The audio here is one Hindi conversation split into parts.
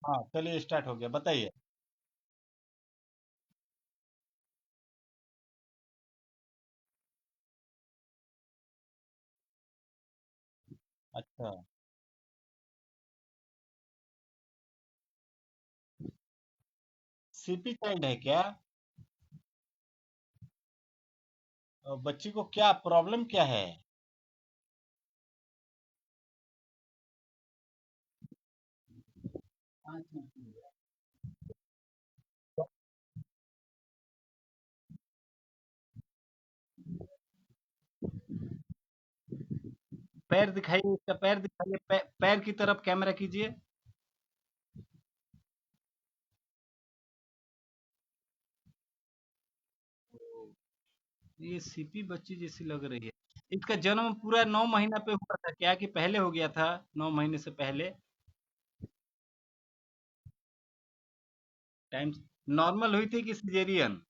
हाँ चलिए स्टार्ट हो गया, बताइए। अच्छा। सीपी चाइल्ड है क्या? बच्ची को क्या प्रॉब्लम क्या है? पैर दिखाइए, इसका पैर दिखाइए, पैर की तरफ कैमरा कीजिए। ये सीपी बच्ची जैसी लग रही है। इसका जन्म पूरा 9 महीना पे हुआ था क्या, कि पहले हो गया था? 9 महीने से पहले टाइम नॉर्मल हुई थी कि सिजेरियन?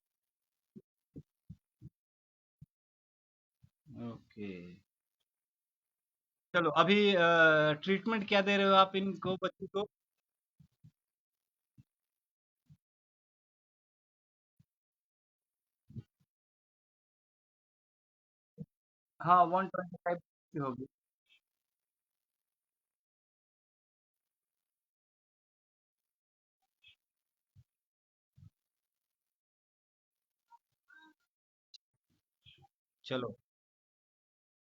ओके। चलो अभी ट्रीटमेंट क्या दे रहे हो आप इनको, बच्ची को? हाँ 125 की होगी। चलो,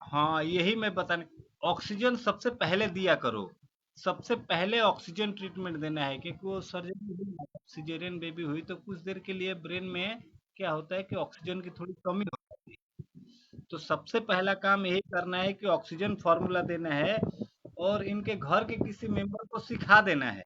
हाँ यही मैं बताने, ऑक्सीजन सबसे पहले दिया करो। सबसे पहले ऑक्सीजन ट्रीटमेंट देना है, क्योंकि वो सर्जरी हुई ना, सिजेरियन बेबी हुई तो कुछ देर के लिए ब्रेन में क्या होता है कि ऑक्सीजन की थोड़ी कमी हो जाती है। तो सबसे पहला काम यही करना है कि ऑक्सीजन फार्मूला देना है, और इनके घर के किसी मेंबर को सिखा देना है।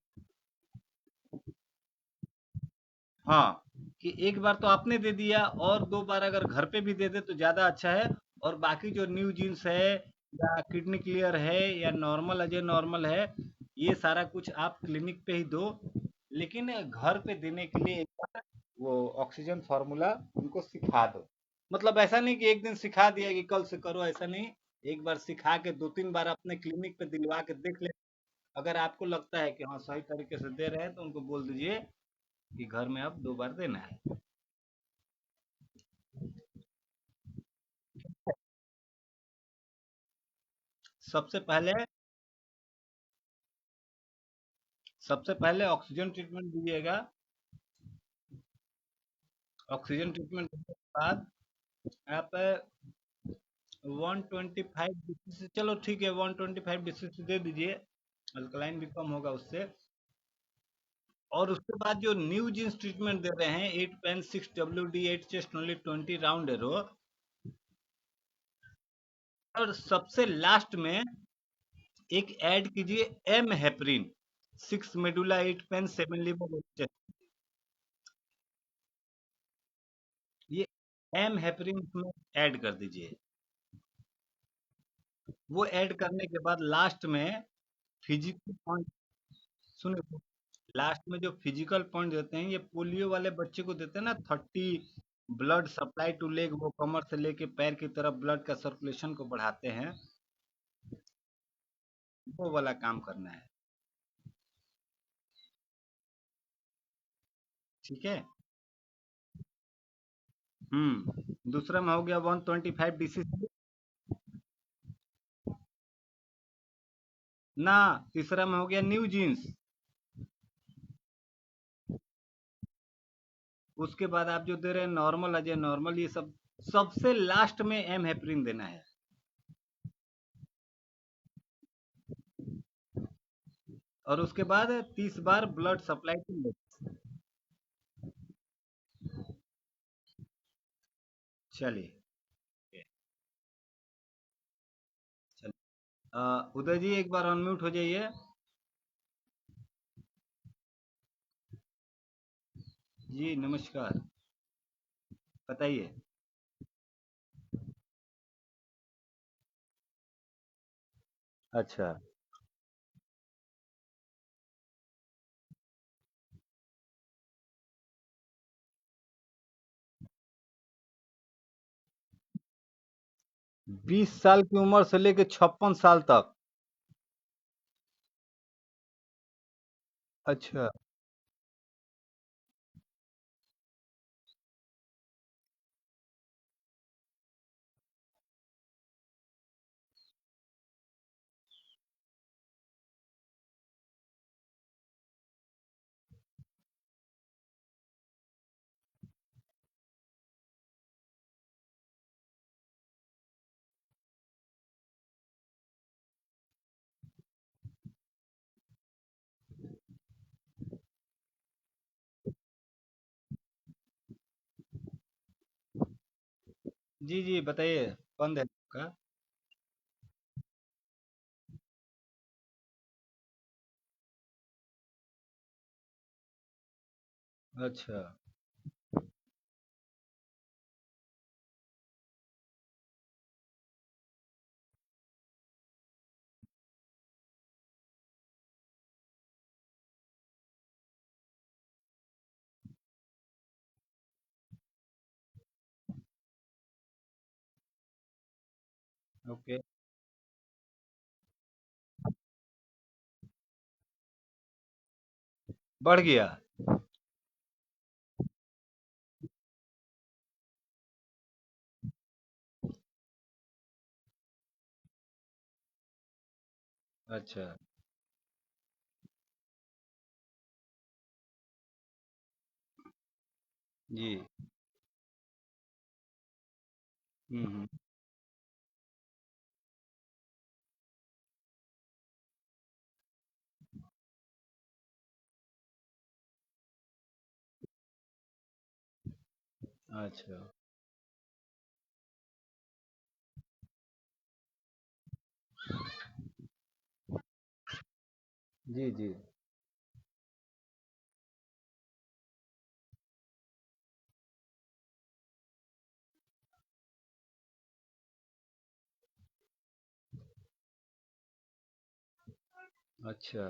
हाँ, कि एक बार तो आपने दे दिया, और 2 बार अगर घर पे भी दे दे तो ज़्यादा अच्छा है। और बाकी जो न्यू जीन्स है, या किडनी क्लियर है, या नॉर्मल अजय नॉर्मल है, ये सारा कुछ आप क्लिनिक पे ही दो। लेकिन घर पे देने के लिए एक बार वो ऑक्सीजन फार्मूला उनको सिखा दो। मतलब ऐसा नहीं कि एक दिन सिखा दिया कि कल से करो, ऐसा नहीं। एक बार सिखा के 2-3 बार अपने क्लिनिक पे दिलवा के देख ले। अगर आपको लगता है कि हाँ सही तरीके से दे रहे हैं, तो उनको बोल दीजिए कि घर में अब 2 बार देना है। सबसे पहले सबसे पहले ऑक्सीजन ट्रीटमेंट दीजिएगा। ऑक्सीजन ट्रीटमेंट देने के बाद आप 125 डिग्री से, चलो ठीक है 125 डिग्री से दे दीजिए, अल्कलाइन भी कम होगा उससे। और उसके बाद जो न्यू जीन्स ट्रीटमेंट दे रहे हैं, 8 pain 6 WD 8 chest only 20 round arrow. और सबसे लास्ट में एक ऐड कीजिए M heparin, 6 medulla 8 pain 7 liver. ये एम हेपरिन में ऐड कर दीजिए। वो ऐड करने के बाद लास्ट में फिजिकल पॉइंट, सुनिए, लास्ट में जो फिजिकल पॉइंट देते हैं, ये पोलियो वाले बच्चे को देते हैं ना, 30 ब्लड सप्लाई टू लेग, वो कमर से लेके पैर की तरफ ब्लड का सर्कुलेशन को बढ़ाते हैं। वो वाला काम करना है। ठीक है। दूसरा में हो गया 125 डिसीसी। ना, तीसरा में हो गया न्यू जीन्स। उसके बाद आप जो दे रहे हैं नॉर्मल अजय नॉर्मल, ये सब। सबसे लास्ट में एम हेपरिन देना है। और उसके बाद 30 बार ब्लड सप्लाई टू लेग। चलिए। चलिए। उदय जी एक बार अनम्यूट हो जाइए। जी नमस्कार। बताइए। अच्छा। 20 साल की उम्र से लेके 56 साल तक? अच्छा। जी, जी, बताइए, बंद है आपका? अच्छा, ओके, बढ़ गया। अच्छा, जी, हुँ, अच्छा, जी, जी, अच्छा,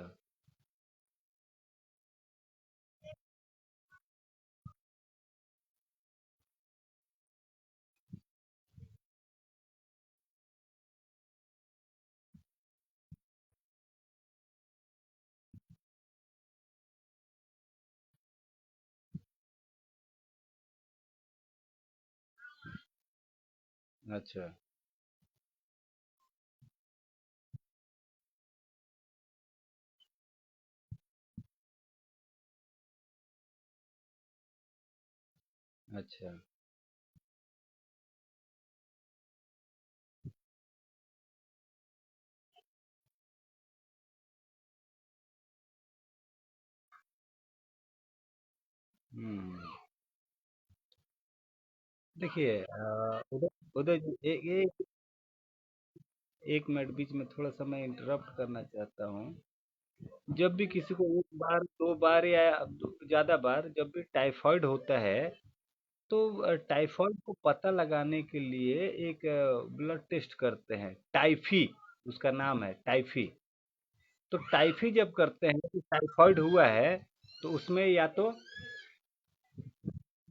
अच्छा, अच्छा, हुँ। देखिए उदय उदय जी, ए 1 मिनट बीच में थोड़ा-सा मैं इंटरप्ट करना चाहता हूँ। जब भी किसी को 1 बार, 2 बार या ज़्यादा बार जब भी टाइफाइड होता है, तो टाइफाइड को पता लगाने के लिए एक ब्लड टेस्ट करते हैं, टाइफी उसका नाम है, टाइफी। तो टाइफी जब करते हैं कि टाइफाइड हुआ है, तो उसमें या तो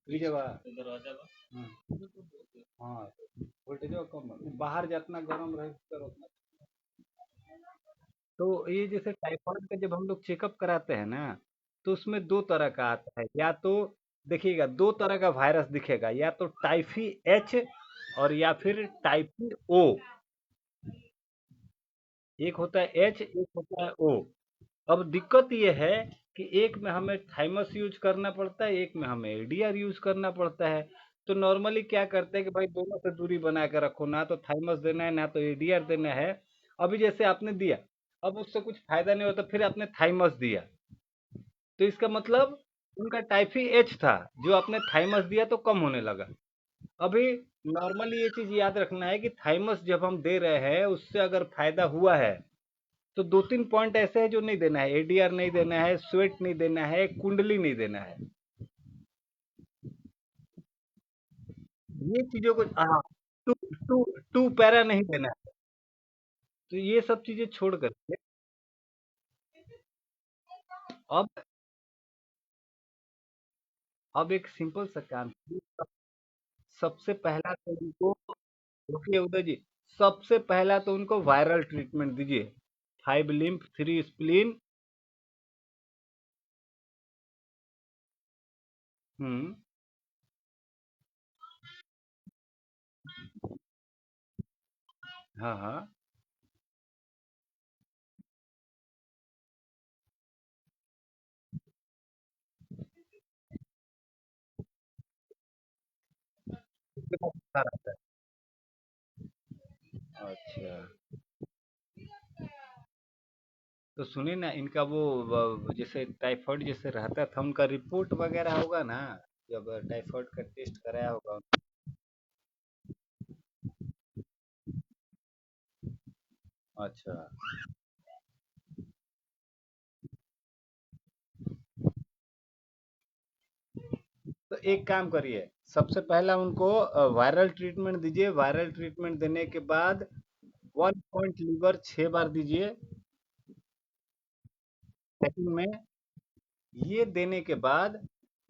दरवाजा बा। हाँ, वोल्टेजवा कम है, बाहर जितना गर्म रहे उतना उतना। तो ये जैसे टाइफाइड का जब हम लोग चेकअप कराते हैं ना, तो उसमें दो तरह का आता है, या तो देखिएगा दो तरह का वायरस दिखेगा, या तो टाइफी एच और या फिर टाइफी ओ। एक होता है एच, एक होता है ओ। अब दिक्कत ये है कि एक में हमें थाइमस यूज करना पड़ता है, एक में हमें एडीआर यूज करना पड़ता है। तो नॉर्मली क्या करते हैं कि भाई दोनों से दूरी बना के रखो, ना तो थाइमस देना है ना तो एडीआर देना है। अभी जैसे आपने दिया, अब उससे कुछ फायदा नहीं होता, फिर आपने थाइमस दिया, तो इसका मतलब उनका टाइफी एच था, जो आपने थाइमस दिया तो कम होने लगा। अभी नॉर्मली ये चीज याद रखना है कि थाइमस जब हम दे रहे हैं उससे अगर फायदा हुआ है, तो दो तीन पॉइंट ऐसे हैं जो नहीं देना है, एडीआर नहीं देना है, स्वेट नहीं देना है, कुंडली नहीं देना है। ये चीजों को, हाँ, टू टू टू पैरा नहीं देना है। तो ये सब चीजें छोड़ करके अब अब एक सिंपल सा काम कीजिए। सबसे पहला तो उनको, रुकिए उदय जी, सबसे पहला तो उनको वायरल ट्रीटमेंट दीजिए। 5 लिम्फ 3 स्प्लीन। हुँ। हाँ, हाँ। उसके पास पता रहता है। अच्छा। तो सुनिए ना, इनका वो जैसे टाइफाइड जैसे रहता था, उनका रिपोर्ट वगैरह होगा ना? जब टाइफाइड का टेस्ट कराया होगा। अच्छा। तो एक काम करिए, सबसे पहला उनको वायरल ट्रीटमेंट दीजिए। वायरल ट्रीटमेंट देने के बाद 1 पॉइंट लीवर 6 बार दीजिए। सेकंड में ये देने के बाद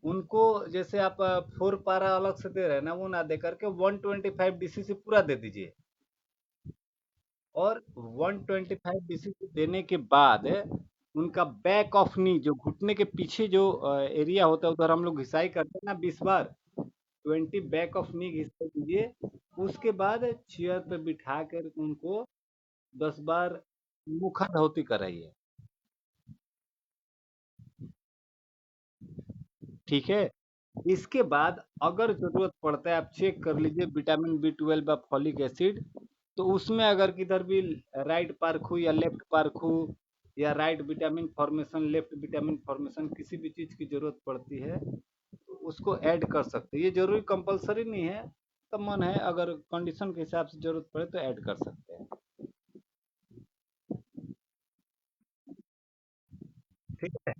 उनको, जैसे आप 4 पारा अलग से दे रहे हैं ना, वो ना दे करके 125 डीसीसी पूरा दे दीजिए। और 125 डीसीसी देने के बाद उनका बैक ऑफ नी, जो घुटने के पीछे जो एरिया होता है, उधर हम लोग घिसाई करते हैं ना 20 बार, 20 बैक ऑफ नी घिसाई दीजिए। उसके बाद चेयर पे बिठा कर उनको 10 बार मुखा धोती कराइए। ठीक है। इसके बाद अगर जरूरत पड़ता है, आप चेक कर लीजिए विटामिन B12 या फॉलिक एसिड। तो उसमें अगर किधर भी राइट पार्क हो या लेफ्ट पार्क हो, या right vitamin formation, left vitamin formation, किसी भी चीज़ की जरूरत पड़ती है तो उसको ऐड कर सकते हैं। ये जरूरी कंपलसरी नहीं है, तो मन है, अगर कंडीशन के हिसाब से जरूरत पड़े तो ऐड कर सकते हैं। ठीक है।